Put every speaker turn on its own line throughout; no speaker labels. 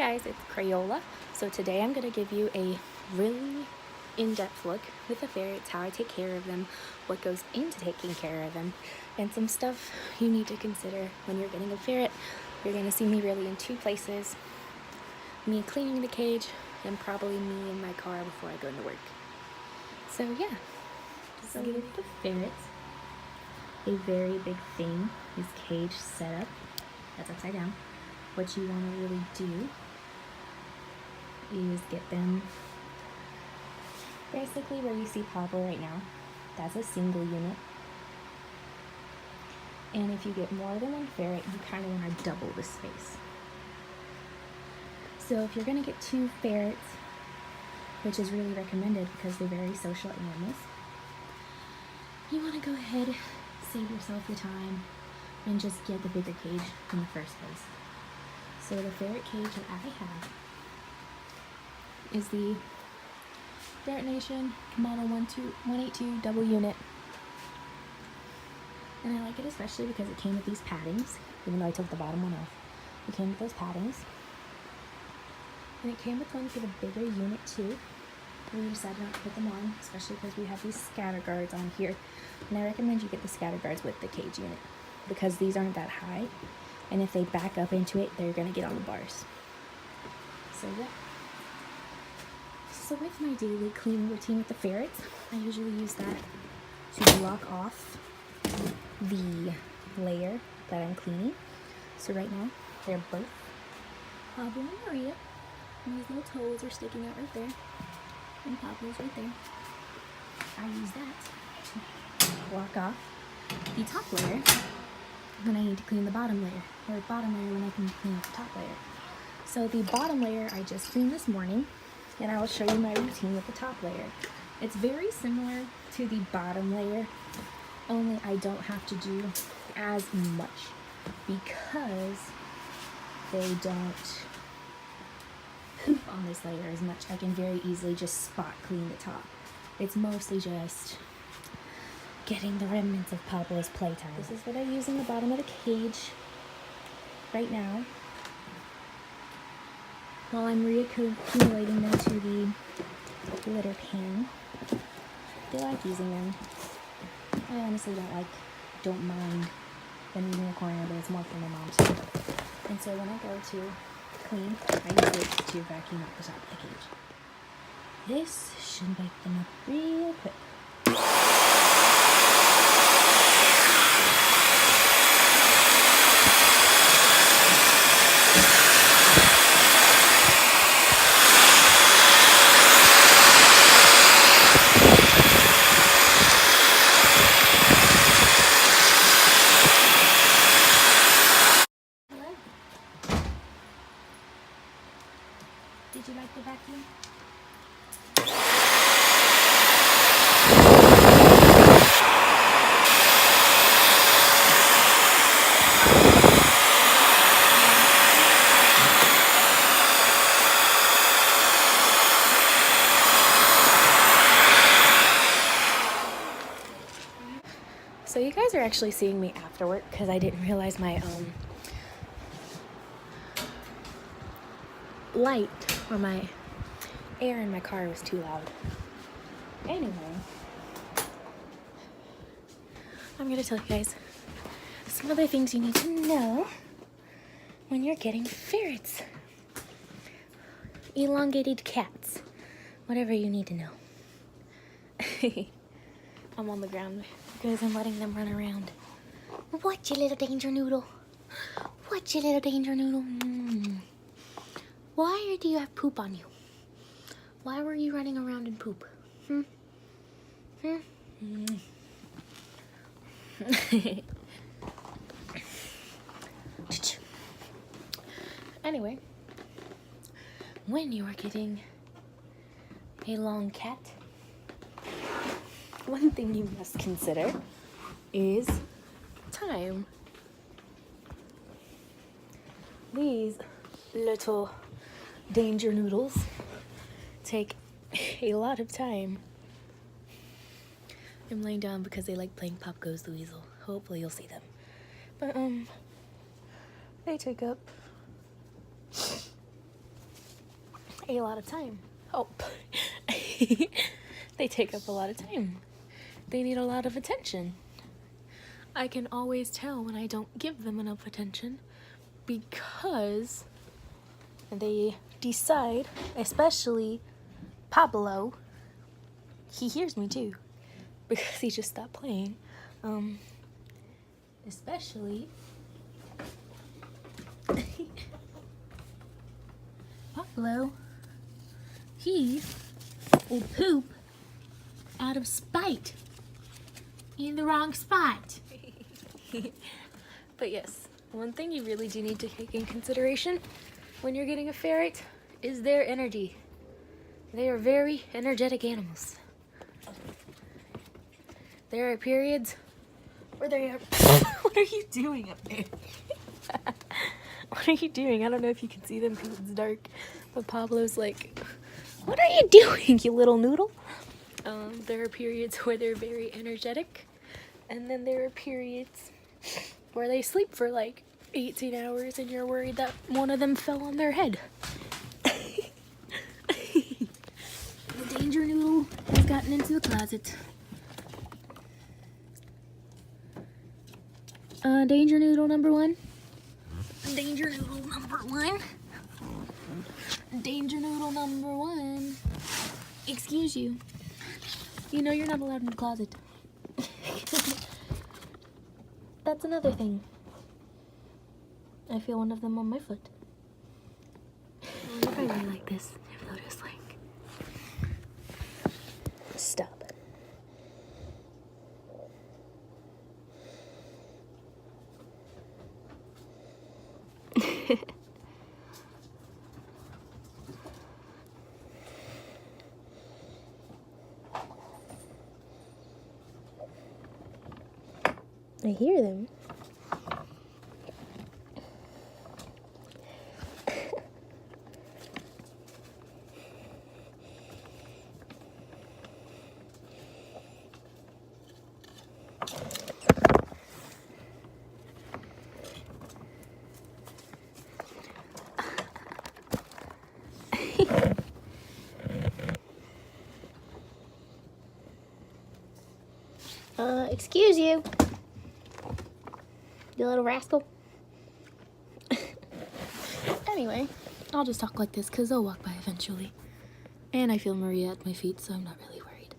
guys, it's Crayola. So today I'm going to give you a really in-depth look with the ferrets, how I take care of them, what goes into taking care of them, and some stuff you need to consider when you're getting a ferret. You're going to see me really in two places, me cleaning the cage and probably me in my car before I go into work. So yeah, so with the ferrets, a very big thing is cage setup. That's upside down. What you want to really do is get them basically where you see Pablo right now. That's a single unit. And if you get more than one ferret, you kind of want to double the space. So if you're going to get two ferrets, which is really recommended because they're very social animals, you want to go ahead, save yourself the time, and just get the bigger cage in the first place. So the ferret cage that I have is the Ferret Nation Model 182 double unit. And I like it especially because it came with these paddings, even though I took the bottom one off. It came with those paddings. And it came with one for the bigger unit too. We decided not to put them on, especially because we have these scatter guards on here. And I recommend you get the scatter guards with the cage unit because these aren't that high. And if they back up into it, they're going to get on the bars. So yeah. So with my daily cleaning routine with the ferrets, I usually use that to block off the layer that I'm cleaning. So right now, they're both Pablo and Maria. And these little toes are sticking out right there. And Pablo's right there. I use that to block off the top layer when I need to clean the bottom layer, or bottom layer when I can clean up the top layer. So the bottom layer I just cleaned this morning, and I will show you my routine with the top layer. It's very similar to the bottom layer, only I don't have to do as much because they don't poop on this layer as much. I can very easily just spot clean the top. It's mostly just getting the remnants of Pablo's playtime. This is what I use in the bottom of the cage right now while I'm reaccumulating them to the litter pan. They like using them. I honestly don't mind them using the corner, but it's more for my mom too. And so when I go to clean, I use it to vacuum up the top of the cage. This should wake them up real quick. Did you like the vacuum? So you guys are actually seeing me after work because I didn't realize my light or my air in my car was too loud. Anyway, I'm going to tell you guys some other things you need to know when you're getting ferrets. Elongated cats. Whatever you need to know. I'm on the ground because I'm letting them run around. What, you little danger noodle? What, you little danger noodle? Why do you have poop on you? Why were you running around in poop? Anyway, when you are getting a long cat, one thing you must consider is time. These little danger noodles take a lot of time. I'm laying down because they like playing Pop Goes the Weasel. Hopefully you'll see them. But they take up a lot of time. Oh, they take up a lot of time. They need a lot of attention. I can always tell when I don't give them enough attention because they decide, especially Pablo, he hears me too because he just stopped playing. Especially Pablo, he will poop out of spite in the wrong spot. But yes, one thing you really do need to take in consideration when you're getting a ferret is their energy. They are very energetic animals. There are periods where they are... What are you doing up there? What are you doing? I don't know if you can see them because it's dark, but Pablo's like, what are you doing, you little noodle? There are periods where they're very energetic, and then there are periods where they sleep for like 18 hours and you're worried that one of them fell on their head. The danger noodle has gotten into the closet. Danger noodle number one. Danger noodle number one. Danger noodle number one. Excuse you. You know you're not allowed in the closet. That's another thing. I feel one of them on my foot. I wonder if I really like this. If they'll just like... Stop. I hear them. Excuse you. You little rascal. Anyway, I'll just talk like this because they'll walk by eventually. And I feel Maria at my feet, so I'm not really worried.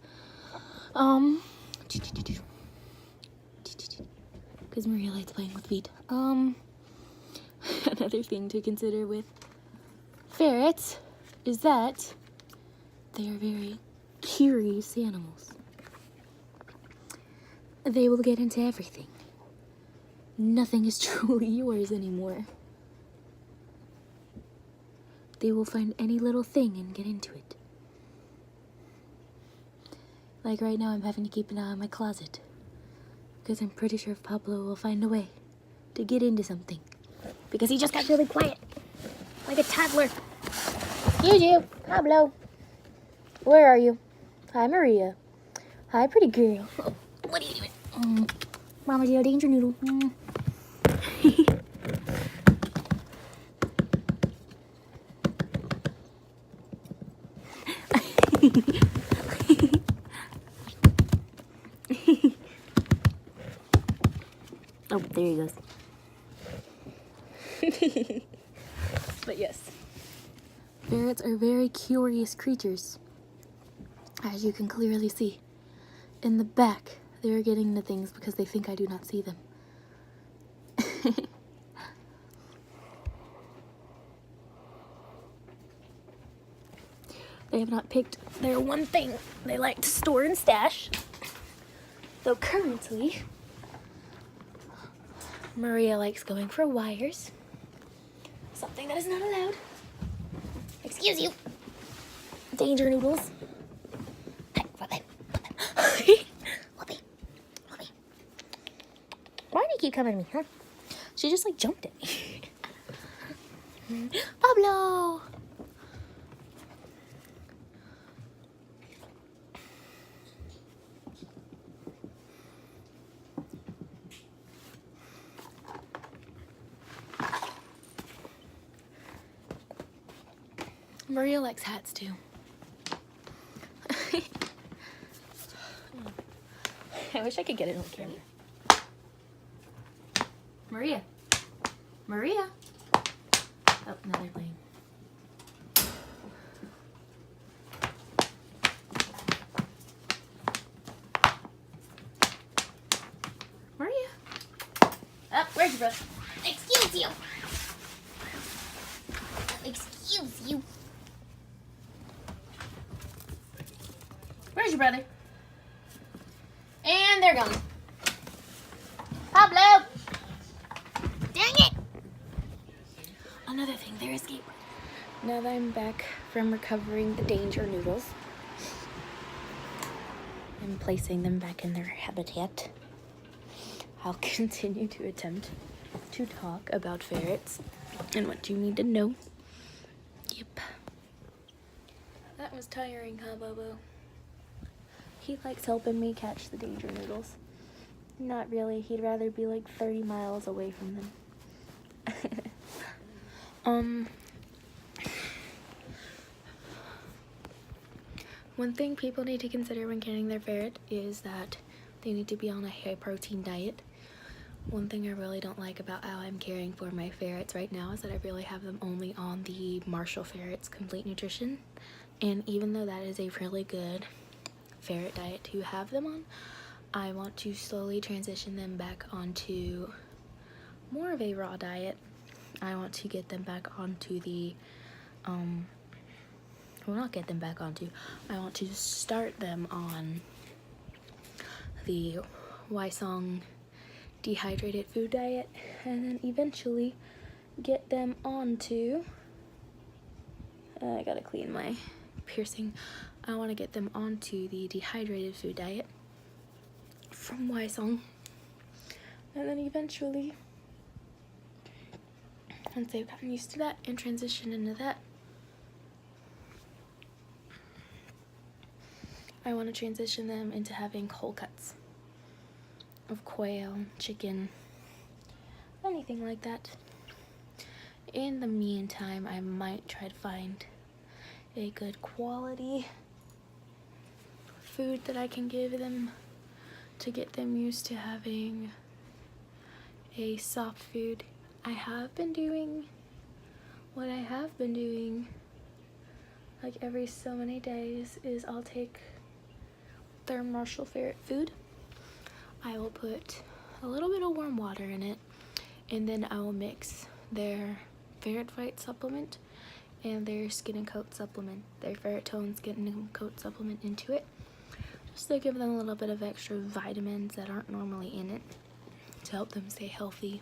Because Maria likes playing with feet. Another thing to consider with ferrets is that they are very curious animals. They will get into everything. Nothing is truly yours anymore. They will find any little thing and get into it. Like right now, I'm having to keep an eye on my closet. Because I'm pretty sure Pablo will find a way to get into something. Because he just got really quiet. Like a toddler. Excuse you, Pablo. Where are you? Hi, Maria. Hi, pretty girl. Oh, what are you doing? Mama's your danger noodle. Oh, there he goes. But yes, ferrets are very curious creatures, as you can clearly see. In the back, they're getting into things because they think I do not see them. They have not picked their one thing they like to store and stash. Though currently, Maria likes going for wires. Something that is not allowed. Excuse you. Danger noodles. Whoopee. Why do you keep coming to me, huh? She just like jumped at me. Pablo! Maria likes hats too. I wish I could get it on camera. Maria. Maria. Oh, now they're playing. Maria. Oh, where's your brother? Excuse you. Excuse you. Where's your brother? And they're gone. Pablo! Dang it! Another thing, they're escaping. Now that I'm back from recovering the danger noodles, and placing them back in their habitat, I'll continue to attempt to talk about ferrets and what you need to know. Yep. That was tiring, huh, Bobo? He likes helping me catch the danger noodles. Not really. He'd rather be like 30 miles away from them. One thing people need to consider when getting their ferret is that they need to be on a high protein diet. One thing I really don't like about how I'm caring for my ferrets right now is that I really have them only on the Marshall Ferrets Complete Nutrition. And even though that is a really good ferret diet to have them on, I want to slowly transition them back onto more of a raw diet. I want to get them back onto the, well, not get them back onto, I want to start them on the Wysong dehydrated food diet, and then eventually get them onto, I gotta clean my piercing. I want to get them onto the dehydrated food diet from Wysong, and then eventually, once they've gotten used to that and transition into that, I want to transition them into having whole cuts of quail, chicken, anything like that. In the meantime, I might try to find a good quality food that I can give them to get them used to having a soft food. What I have been doing like every so many days is I'll take their Marshall Ferret food, I will put a little bit of warm water in it, and then I will mix their Ferret Fight supplement and their Skin and Coat supplement, their Ferret Tone Skin and Coat supplement into it, just to give them a little bit of extra vitamins that aren't normally in it to help them stay healthy.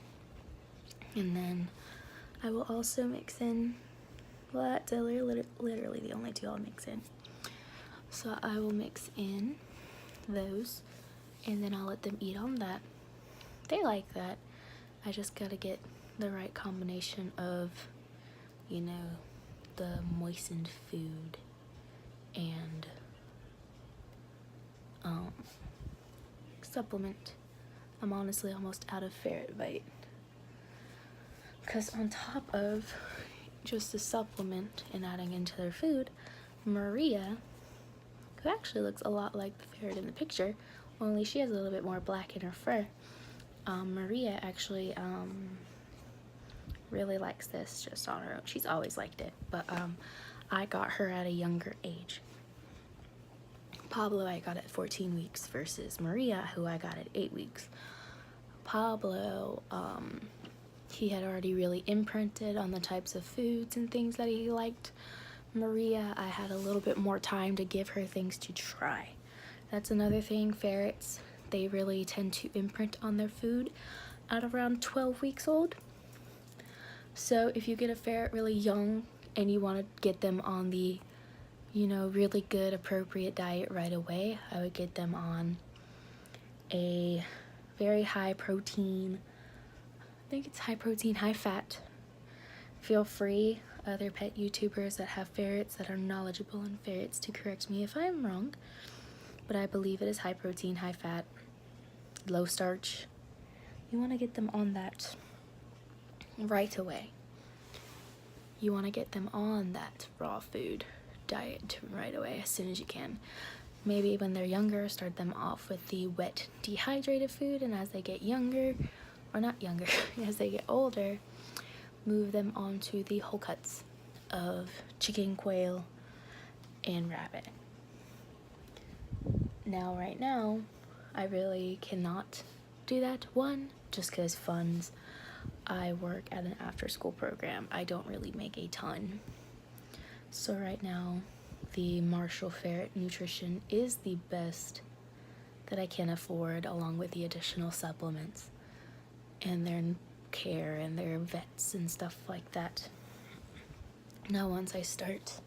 And then I will also mix in, well, that's literally the only two I'll mix in. So I will mix in those, and then I'll let them eat on that. They like that. I just gotta get the right combination of, you know, the moistened food and supplement. I'm honestly almost out of Ferret Bite, because on top of just the supplement and adding into their food, Maria, who actually looks a lot like the ferret in the picture, only she has a little bit more black in her fur, Maria actually really likes this just on her own. She's always liked it, but I got her at a younger age. Pablo I got at 14 weeks versus Maria, who I got at 8 weeks. Pablo, he had already really imprinted on the types of foods and things that he liked. Maria, I had a little bit more time to give her things to try. That's another thing, ferrets, they really tend to imprint on their food at around 12 weeks old. So if you get a ferret really young and you want to get them on the, you know, really good appropriate diet right away, I would get them on a very high protein, I think it's high protein, high fat. Feel free, other pet YouTubers that have ferrets that are knowledgeable in ferrets, to correct me if I'm wrong, but I believe it is high protein, high fat, low starch. You want to get them on that right away. you want to get them on that raw food diet right away as soon as you can. Maybe when they're younger, start them off with the wet dehydrated food, and as they get younger, or not younger, as they get older, move them onto the whole cuts of chicken, quail, and rabbit. Now, right now, I really cannot do that. One, just because funds. I work at an after-school program. I don't really make a ton. So right now, the Marshall Ferret nutrition is the best that I can afford, along with the additional supplements and their care and their vets and stuff like that. Now, once I start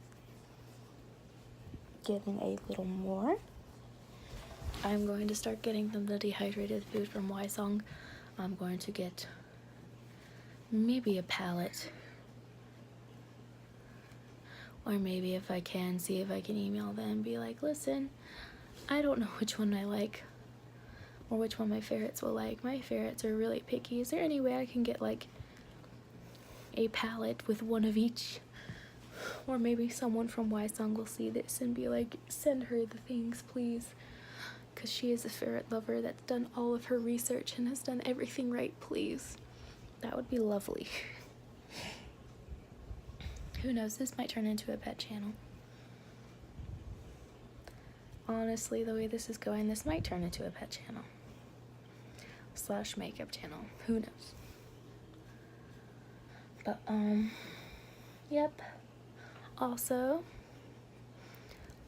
getting a little more, I'm going to start getting them the dehydrated food from Wysong. I'm going to get maybe a pallet, or maybe if I can, see if I can email them and be like, listen, I don't know which one I like or which one my ferrets will like. My ferrets are really picky. Is there any way I can get like a pallet with one of each? Or maybe someone from Wysong will see this and be like, send her the things, please. Because she is a ferret lover that's done all of her research and has done everything right, please. That would be lovely. Who knows, this might turn into a pet channel. Honestly, the way this is going, this might turn into a pet channel. / makeup channel. Who knows? But, yep. Also,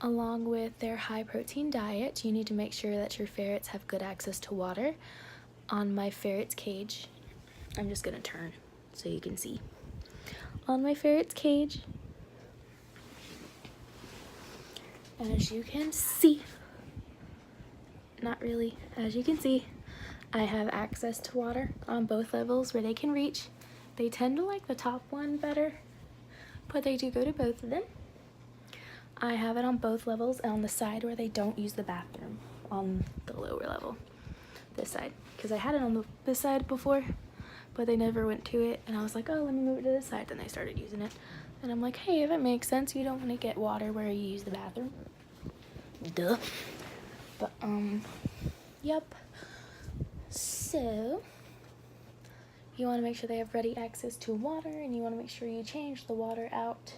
along with their high protein diet, you need to make sure that your ferrets have good access to water. On my ferret's cage, I'm just gonna turn so you can see. On my ferret's cage, as you can see, not really, as you can see, I have access to water on both levels where they can reach. They tend to like the top one better, but they do go to both of them. I have it on both levels and on the side where they don't use the bathroom, on the lower level, this side, because I had it on this side before, but they never went to it, and I was like, oh, let me move it to this side, and they started using it, and I'm like, hey, if it makes sense, you don't want to get water where you use the bathroom. Duh. But, yep. So, you want to make sure they have ready access to water, and you want to make sure you change the water out.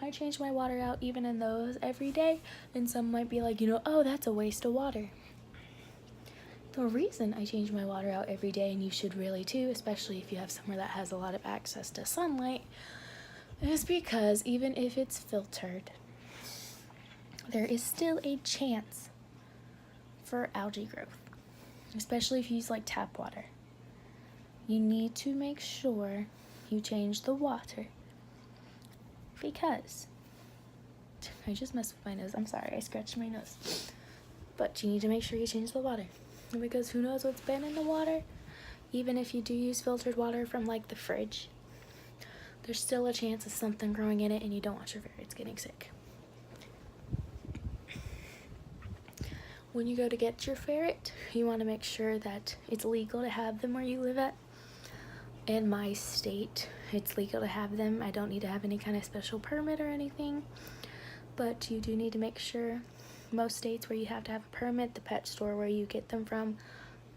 I change my water out even in those every day, and some might be like, oh, that's a waste of water. The reason I change my water out every day, and you should really too, especially if you have somewhere that has a lot of access to sunlight, is because even if it's filtered, there is still a chance for algae growth, especially if you use like tap water. You need to make sure you change the water, because I just messed with my nose. I'm sorry, I scratched my nose. But you need to make sure you change the water, because who knows what's been in the water. Even if you do use filtered water from like the fridge, there's still a chance of something growing in it, and you don't want your ferrets getting sick. When you go to get your ferret, you want to make sure that it's legal to have them where you live at. In my state, it's legal to have them. I don't need to have any kind of special permit or anything, but you do need to make sure. Most states where you have to have a permit, the pet store where you get them from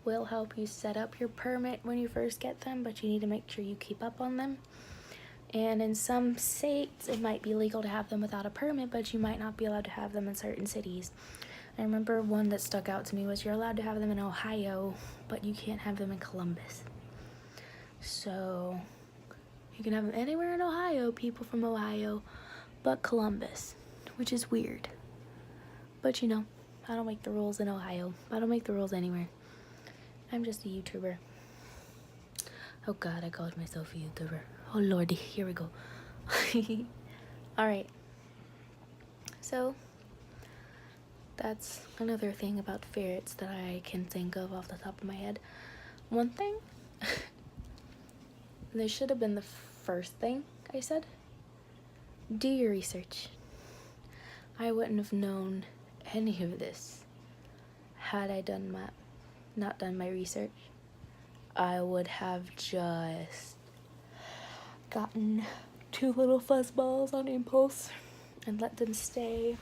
will help you set up your permit when you first get them, but you need to make sure you keep up on them. And in some states, it might be legal to have them without a permit, but you might not be allowed to have them in certain cities. I remember one that stuck out to me was you're allowed to have them in Ohio, but you can't have them in Columbus. So you can have them anywhere in Ohio, people from Ohio, but Columbus, which is weird. But I don't make the rules in Ohio. I don't make the rules anywhere. I'm just a YouTuber. Oh God, I called myself a YouTuber. Oh Lordy, here we go. Alright. So, that's another thing about ferrets that I can think of off the top of my head. One thing, this should have been the first thing I said. Do your research. I wouldn't have known any of this had I not done my research. I would have just gotten 2 little fuzz balls on impulse and let them stay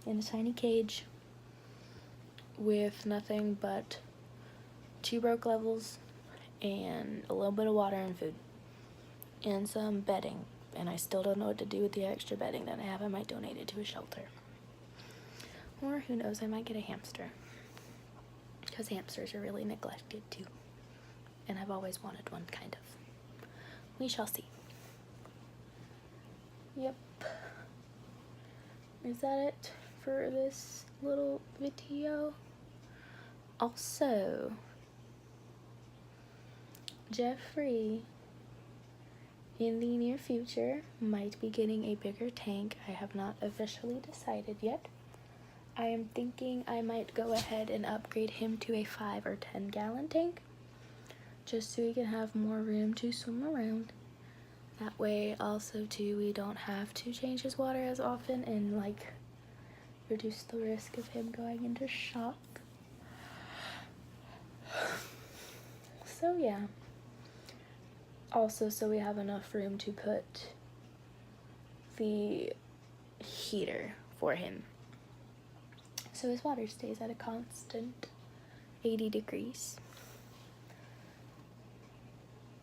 in a tiny cage with nothing but 2 broke levels and a little bit of water and food and some bedding. And I still don't know what to do with the extra bedding that I have. I might donate it to a shelter. Or who knows, I might get a hamster. Because hamsters are really neglected too. And I've always wanted one, kind of. We shall see. Yep. Is that it for this little video? Also, Jeffrey in the near future might be getting a bigger tank. I have not officially decided yet. I am thinking I might go ahead and upgrade him to a 5 or 10 gallon tank, just so he can have more room to swim around. That way also too we don't have to change his water as often and like reduce the risk of him going into shock. So yeah. Also, so we have enough room to put the heater for him, so his water stays at a constant 80 degrees.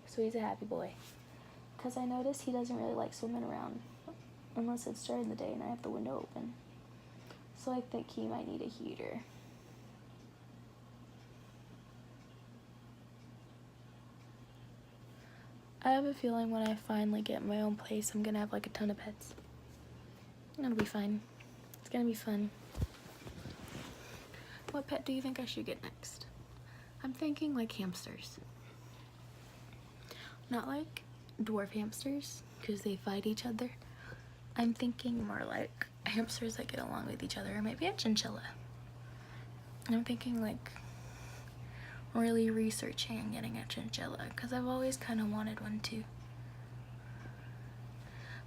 So he's a happy boy. Because I notice he doesn't really like swimming around unless it's during the day and I have the window open. So I think he might need a heater. I have a feeling when I finally get my own place, I'm gonna have like a ton of pets. It'll be fine. It's gonna be fun. What pet do you think I should get next? I'm thinking like hamsters. Not like dwarf hamsters, because they fight each other. I'm thinking more like hamsters that get along with each other, or maybe a chinchilla. I'm thinking like really researching and getting a chinchilla, because I've always kind of wanted one too.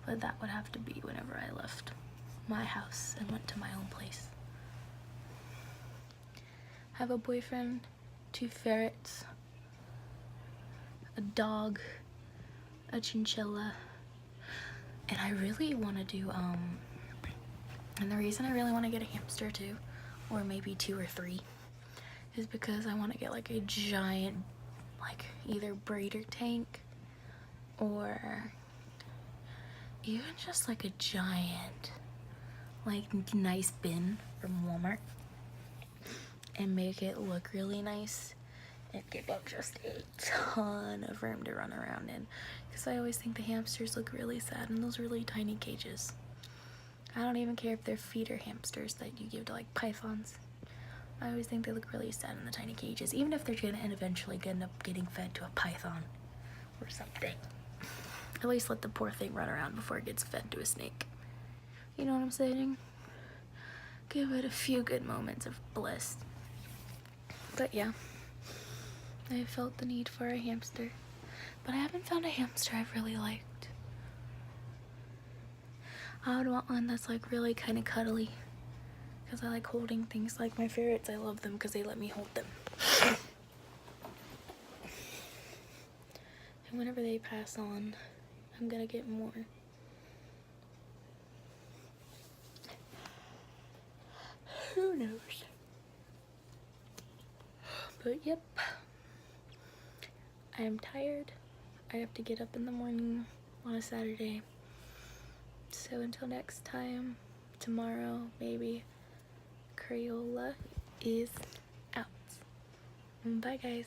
But that would have to be whenever I left my house and went to my own place. I have a boyfriend, 2 ferrets, a dog, a chinchilla, and I really want to do, and the reason I really want to get a hamster too, or maybe 2 or 3, is because I want to get like a giant, like either breeder tank or even just like a giant, like nice bin from Walmart and make it look really nice and give up just a ton of room to run around in, because I always think the hamsters look really sad in those really tiny cages. I don't even care if they're feeder hamsters that you give to like pythons. I always think they look really sad in the tiny cages, even if they're gonna eventually end up getting fed to a python or something. At least let the poor thing run around before it gets fed to a snake. You know what I'm saying? Give it a few good moments of bliss. But yeah, I felt the need for a hamster, but I haven't found a hamster I've really liked. I would want one that's like really kind of cuddly, because I like holding things. Like my ferrets, I love them because they let me hold them. And whenever they pass on, I'm gonna get more. Who knows? But yep, I am tired. I have to get up in the morning on a Saturday. So until next time, tomorrow maybe, Crayola is out. Bye guys.